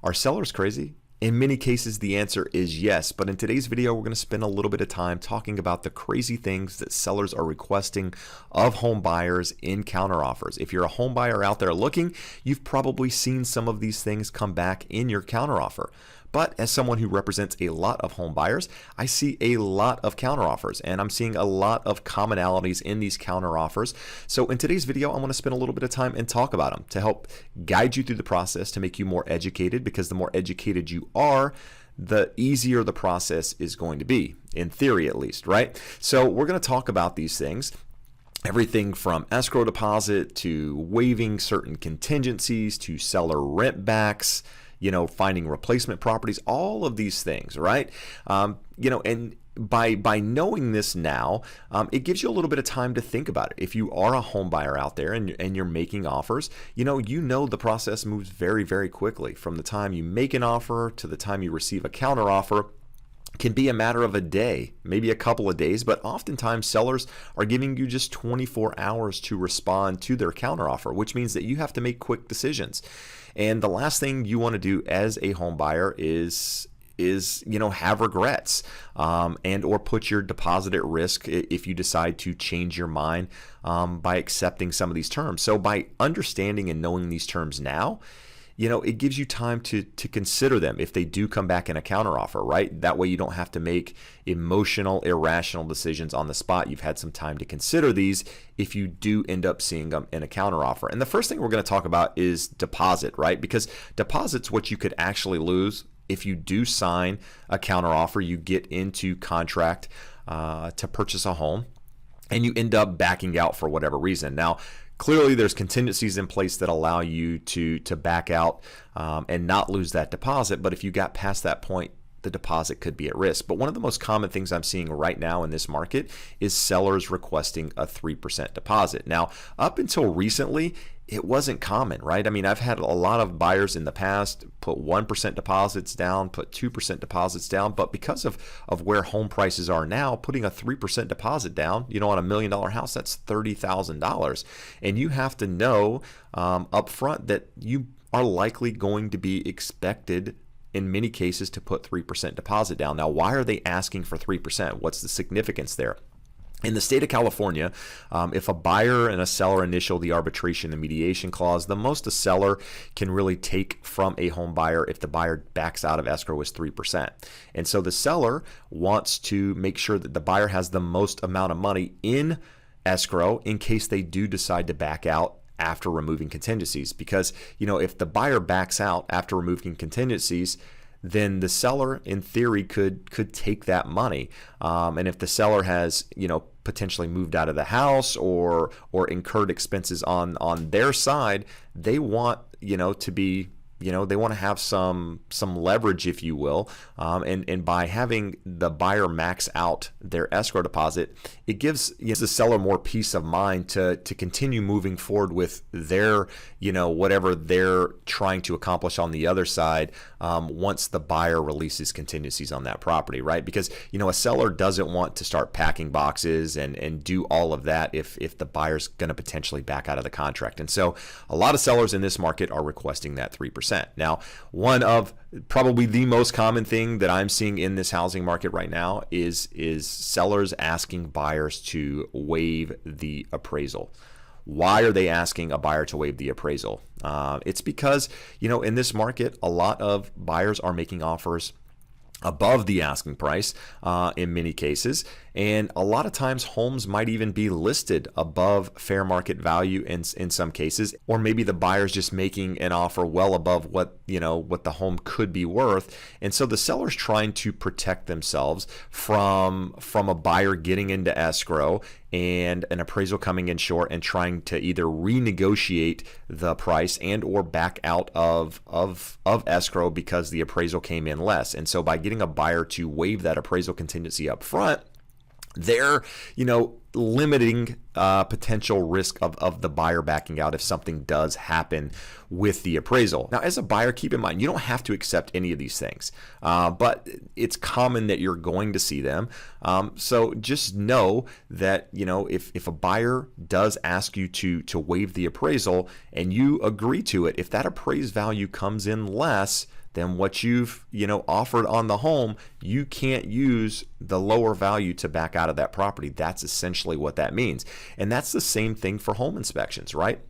Are sellers crazy? In many cases, the answer is yes, but in today's video, we're going to spend a little bit of time talking about the crazy things that sellers are requesting of home buyers in counteroffers. If you're a home buyer out there looking, you've probably seen some of these things come back in your counteroffer. But as someone who represents a lot of home buyers, I see a lot of counteroffers, and I'm seeing a lot of commonalities in these counteroffers. So in today's video, I want to spend a little bit of time and talk about them to help guide you through the process to make you more educated, because the more educated you are, the easier the process is going to be, in theory at least, right? So we're going to talk about these things. Everything from escrow deposit to waiving certain contingencies to seller rent backs, finding replacement properties, all of these things, right? And by knowing this now, it gives you a little bit of time to think about it. If you are a home buyer out there and you're making offers, you know the process moves very, very quickly. From the time you make an offer to the time you receive a counteroffer can be a matter of a day, maybe a couple of days, but oftentimes sellers are giving you just 24 hours to respond to their counteroffer, which means that you have to make quick decisions. And the last thing you want to do as a home buyer is have regrets and or put your deposit at risk if you decide to change your mind by accepting some of these terms. So by understanding and knowing these terms now, it gives you time to consider them if they do come back in a counteroffer, right? That way you don't have to make emotional, irrational decisions on the spot. You've had some time to consider these if you do end up seeing them in a counteroffer. And the first thing we're going to talk about is deposit, right? Because deposit's what you could actually lose if you do sign a counteroffer. You get into contract to purchase a home and you end up backing out for whatever reason. Now, clearly, there's contingencies in place that allow you to back out and not lose that deposit. But if you got past that point, the deposit could be at risk. But one of the most common things I'm seeing right now in this market is sellers requesting a 3% deposit. Now, up until recently, it wasn't common, right? I mean, I've had a lot of buyers in the past put 1% deposits down, put 2% deposits down, but because of where home prices are now, putting a 3% deposit down, on $1 million house, that's $30,000. And you have to know up front that you are likely going to be expected in many cases to put 3% deposit down. Now, why are they asking for 3%? What's the significance there? In the state of California, if a buyer and a seller initial the arbitration and mediation clause, the most a seller can really take from a home buyer if the buyer backs out of escrow is 3%. And so the seller wants to make sure that the buyer has the most amount of money in escrow in case they do decide to back out after removing contingencies. Because, if the buyer backs out after removing contingencies, then the seller in theory could take that money. And if the seller has, potentially moved out of the house or incurred expenses on their side, they want, to be, they want to have some leverage, if you will. And by having the buyer max out their escrow deposit, it gives the seller more peace of mind to continue moving forward with their, whatever they're trying to accomplish on the other side once the buyer releases contingencies on that property, right? Because, a seller doesn't want to start packing boxes and do all of that if the buyer's going to potentially back out of the contract. And so a lot of sellers in this market are requesting that 3%. Now, one of probably the most common thing that I'm seeing in this housing market right now is sellers asking buyers to waive the appraisal. Why are they asking a buyer to waive the appraisal? It's because, in this market, a lot of buyers are making offers above the asking price in many cases. And a lot of times homes might even be listed above fair market value in some cases, or maybe the buyer's just making an offer well above what the home could be worth. And so the seller's trying to protect themselves from a buyer getting into escrow and an appraisal coming in short and trying to either renegotiate the price and or back out of escrow because the appraisal came in less. And so by getting a buyer to waive that appraisal contingency up front, they're, limiting potential risk of the buyer backing out if something does happen with the appraisal. Now, as a buyer, keep in mind, you don't have to accept any of these things, but it's common that you're going to see them. So just know that, if a buyer does ask you to waive the appraisal and you agree to it, if that appraised value comes in less than what you've, offered on the home, you can't use the lower value to back out of that property. That's essentially what that means. And that's the same thing for home inspections, right?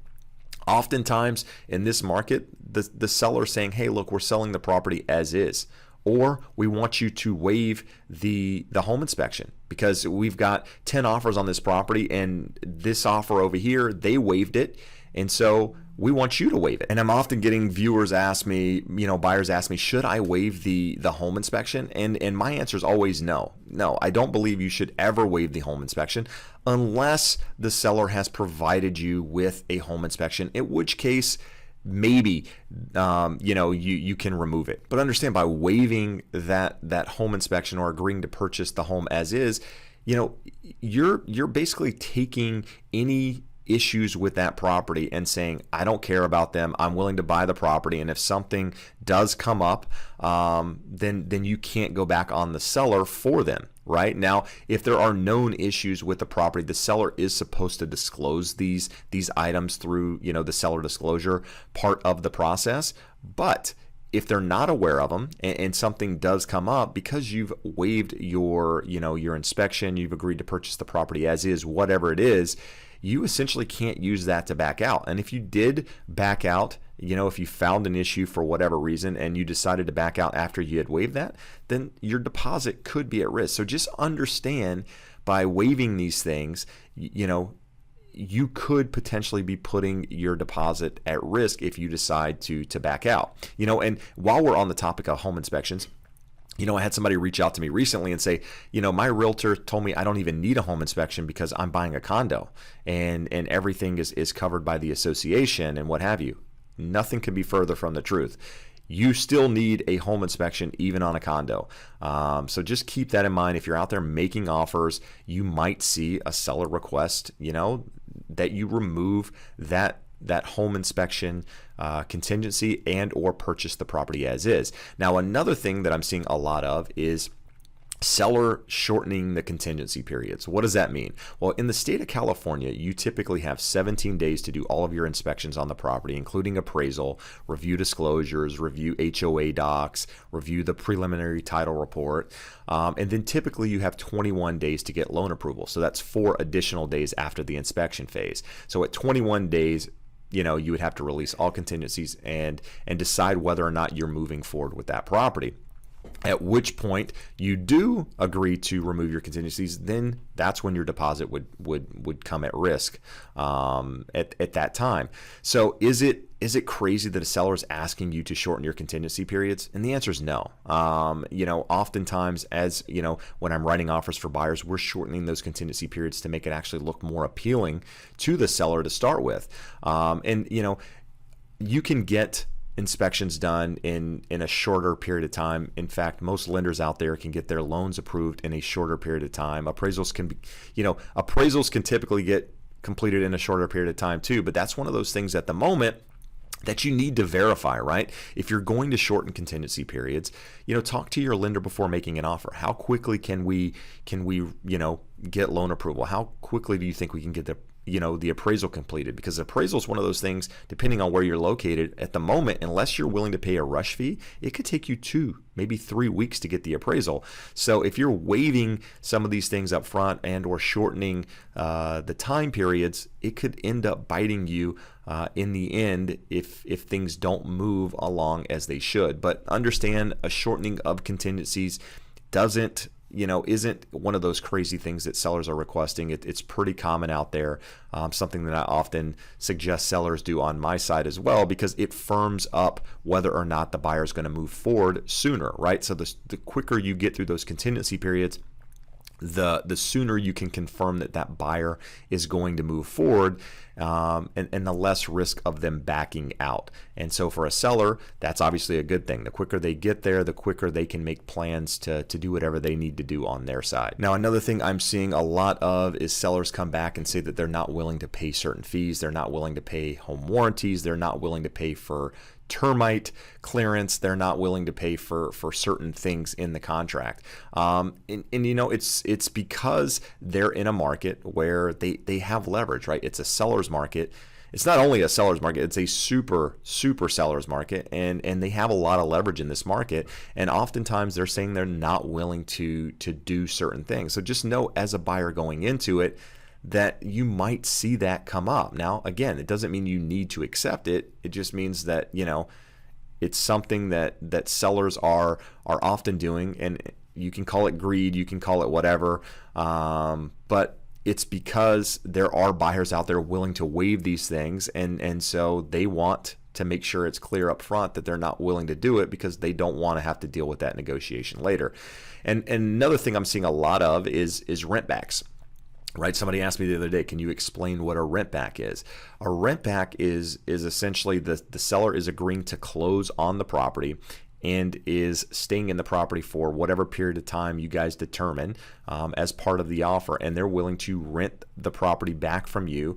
Oftentimes in this market, the seller is saying, hey, look, we're selling the property as is. Or we want you to waive the home inspection because we've got 10 offers on this property and this offer over here, they waived it. And so we want you to waive it. And I'm often getting viewers ask me, buyers ask me, should I waive the home inspection? And my answer is always no. No, I don't believe you should ever waive the home inspection unless the seller has provided you with a home inspection, in which case maybe you can remove it. But understand, by waiving that home inspection or agreeing to purchase the home as is, you're basically taking any issues with that property and saying, I don't care about them, I'm willing to buy the property, and if something does come up, then you can't go back on the seller for them. Right now, if there are known issues with the property, the seller is supposed to disclose these items through the seller disclosure part of the process. But if they're not aware of them and something does come up, because you've waived your inspection, you've agreed to purchase the property as is, whatever it is, you essentially can't use that to back out. And if you did back out, if you found an issue for whatever reason and you decided to back out after you had waived that, then your deposit could be at risk. So just understand, by waiving these things, you could potentially be putting your deposit at risk if you decide to back out. And while we're on the topic of home inspections, I had somebody reach out to me recently and say, my realtor told me I don't even need a home inspection because I'm buying a condo and everything is covered by the association and what have you. Nothing could be further from the truth. You still need a home inspection even on a condo. So just keep that in mind. If you're out there making offers, you might see a seller request, that you remove that home inspection contingency and or purchase the property as is. Now, another thing that I'm seeing a lot of is seller shortening the contingency periods. What does that mean? Well, in the state of California, you typically have 17 days to do all of your inspections on the property, including appraisal, review disclosures, review HOA docs, review the preliminary title report, and then typically you have 21 days to get loan approval. So that's 4 additional days after the inspection phase. So at 21 days, you would have to release all contingencies and decide whether or not you're moving forward with that property. At which point you do agree to remove your contingencies, then that's when your deposit would come at risk at that time. So is it crazy that a seller is asking you to shorten your contingency periods? And the answer is no. Oftentimes, as when I'm writing offers for buyers, we're shortening those contingency periods to make it actually look more appealing to the seller to start with. You can get inspections done in a shorter period of time. In fact, most lenders out there can get their loans approved in a shorter period of time. Appraisals can typically get completed in a shorter period of time too, but that's one of those things at the moment that you need to verify, right? If you're going to shorten contingency periods, talk to your lender before making an offer. How quickly can we get loan approval? How quickly do you think we can get the appraisal completed? Because appraisal is one of those things, depending on where you're located at the moment, unless you're willing to pay a rush fee, it could take you 2, maybe 3 weeks to get the appraisal. So if you're waiving some of these things up front and or shortening the time periods, it could end up biting you in the end if things don't move along as they should. But understand, a shortening of contingencies isn't one of those crazy things that sellers are requesting. It's pretty common out there, something that I often suggest sellers do on my side as well, because it firms up whether or not the buyer is going to move forward sooner, right? So the quicker you get through those contingency periods, the sooner you can confirm that buyer is going to move forward, and the less risk of them backing out. And so for a seller, that's obviously a good thing. The quicker they get there, the quicker they can make plans to do whatever they need to do on their side. Now, another thing I'm seeing a lot of is sellers come back and say that they're not willing to pay certain fees. They're not willing to pay home warranties. They're not willing to pay for termite clearance. They're not willing to pay for certain things in the contract. It's because they're in a market where they have leverage, right? It's a seller's market. it's not only a seller's market, it's a super seller's market, and they have a lot of leverage in this market, and oftentimes they're saying they're not willing to do certain things. So just know, as a buyer going into it, that you might see that come up. Now, again, it doesn't mean you need to accept it. It just means that, it's something that sellers are often doing, and you can call it greed, you can call it whatever, but it's because there are buyers out there willing to waive these things, and so they want to make sure it's clear up front that they're not willing to do it because they don't want to have to deal with that negotiation later. And another thing I'm seeing a lot of is rent backs. Right? Somebody asked me the other day, can you explain what a rent back is? A rent back is essentially the seller is agreeing to close on the property and is staying in the property for whatever period of time you guys determine as part of the offer, and they're willing to rent the property back from you,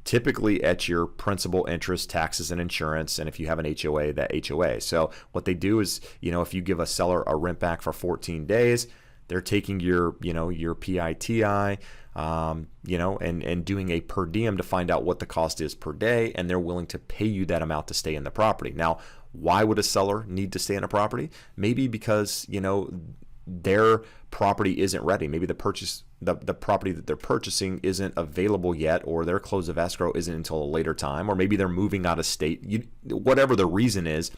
typically at your principal, interest, taxes, and insurance, and if you have an HOA, that HOA. So what they do is, if you give a seller a rent back for 14 days, they're taking your PITI, and doing a per diem to find out what the cost is per day, and they're willing to pay you that amount to stay in the property. Now, why would a seller need to stay in a property? Maybe because, their property isn't ready. Maybe the property that they're purchasing isn't available yet, or their close of escrow isn't until a later time, or maybe they're moving out of state. Whatever the reason is,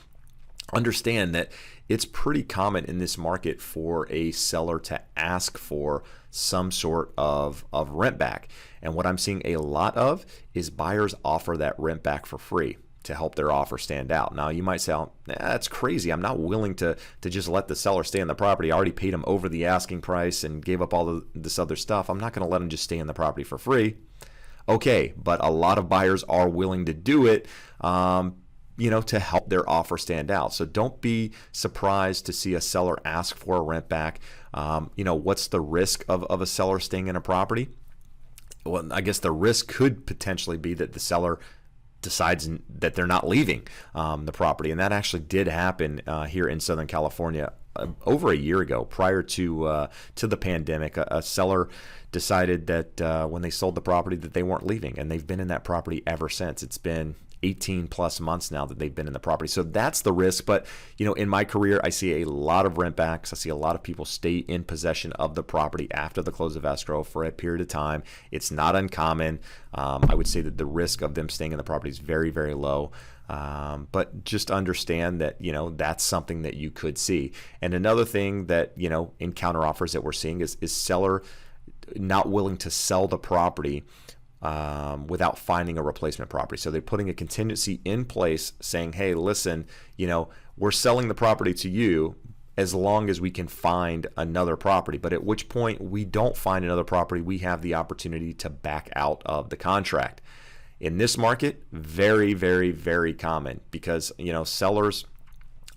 understand that it's pretty common in this market for a seller to ask for some sort of rent back. And what I'm seeing a lot of is buyers offer that rent back for free to help their offer stand out. Now, you might say, that's crazy. I'm not willing to just let the seller stay in the property. I already paid him over the asking price and gave up all this other stuff. I'm not going to let him just stay in the property for free. Okay, but a lot of buyers are willing to do it, to help their offer stand out. So don't be surprised to see a seller ask for a rent back. What's the risk of a seller staying in a property? Well, I guess the risk could potentially be that the seller decides that they're not leaving the property. And that actually did happen here in Southern California over a year ago, prior to the pandemic. A seller decided that when they sold the property that they weren't leaving, and they've been in that property ever since. It's been 18 plus months now that they've been in the property. So that's the risk. But, in my career, I see a lot of rent backs. I see a lot of people stay in possession of the property after the close of escrow for a period of time. It's not uncommon. I would say that the risk of them staying in the property is very, very low. But just understand that, that's something that you could see. And another thing that, in counteroffers that we're seeing is seller not willing to sell the property without finding a replacement property. So they're putting a contingency in place saying, hey, listen, we're selling the property to you as long as we can find another property. But at which point we don't find another property, we have the opportunity to back out of the contract. In this market, very, very, very common, because, sellers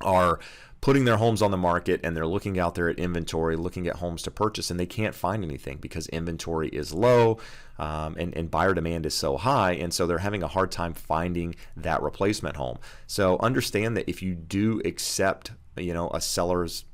are putting their homes on the market and they're looking out there at inventory, looking at homes to purchase, and they can't find anything because inventory is low and buyer demand is so high. And so they're having a hard time finding that replacement home. So understand that if you do accept, a seller's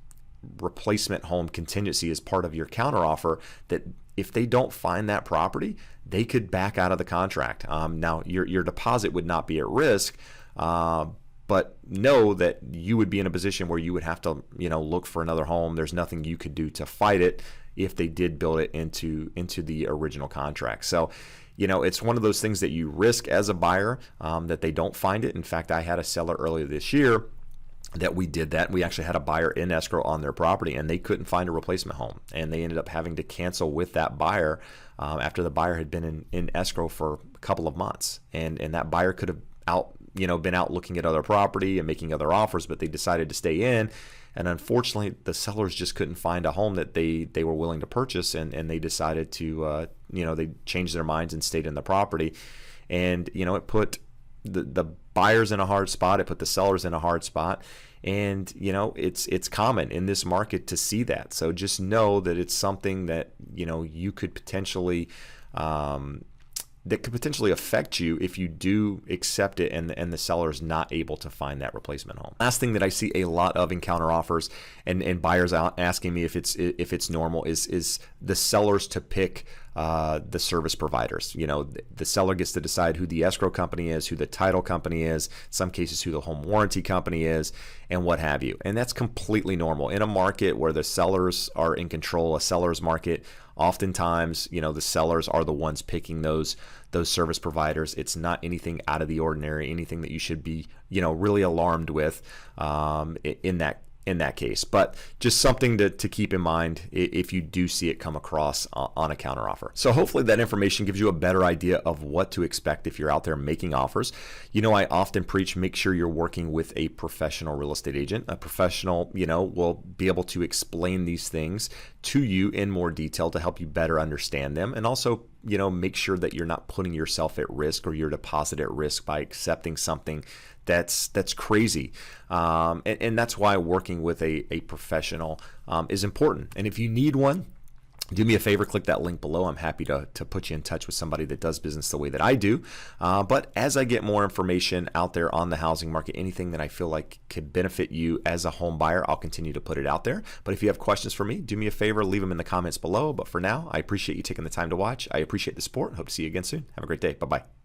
replacement home contingency as part of your counteroffer, that if they don't find that property, they could back out of the contract. Now, your deposit would not be at risk, but know that you would be in a position where you would have to, look for another home. There's nothing you could do to fight it if they did build it into the original contract. So, it's one of those things that you risk as a buyer, that they don't find it. In fact, I had a seller earlier this year that we did that. We actually had a buyer in escrow on their property, and they couldn't find a replacement home, and they ended up having to cancel with that buyer after the buyer had been in escrow for a couple of months, and that buyer could have been out looking at other property and making other offers, but they decided to stay in. And unfortunately, the sellers just couldn't find a home that they were willing to purchase, and they decided to, they changed their minds and stayed in the property. And, it put the buyers in a hard spot. It put the sellers in a hard spot. And, it's common in this market to see that. So just know that it's something that, you could potentially, that could potentially affect you if you do accept it and the seller is not able to find that replacement home. Last thing that I see a lot of in counteroffers and buyers out asking me if it's normal is the sellers to pick the service providers. The seller gets to decide who the escrow company is, who the title company is, in some cases who the home warranty company is, and what have you. And that's completely normal. In a market where the sellers are in control, a seller's market, oftentimes, the sellers are the ones picking those service providers. It's not anything out of the ordinary, anything that you should be, really alarmed with in that case. But just something to keep in mind if you do see it come across on a counteroffer. So hopefully that information gives you a better idea of what to expect if you're out there making offers. I often preach, make sure you're working with a professional real estate agent. A professional, will be able to explain these things to you in more detail to help you better understand them, and also make sure that you're not putting yourself at risk or your deposit at risk by accepting something that's crazy. And that's why working with a professional is important. And if you need one, do me a favor, click that link below. I'm happy to put you in touch with somebody that does business the way that I do. But as I get more information out there on the housing market, anything that I feel like could benefit you as a home buyer, I'll continue to put it out there. But if you have questions for me, do me a favor, leave them in the comments below. But for now, I appreciate you taking the time to watch. I appreciate the support. Hope to see you again soon. Have a great day. Bye-bye.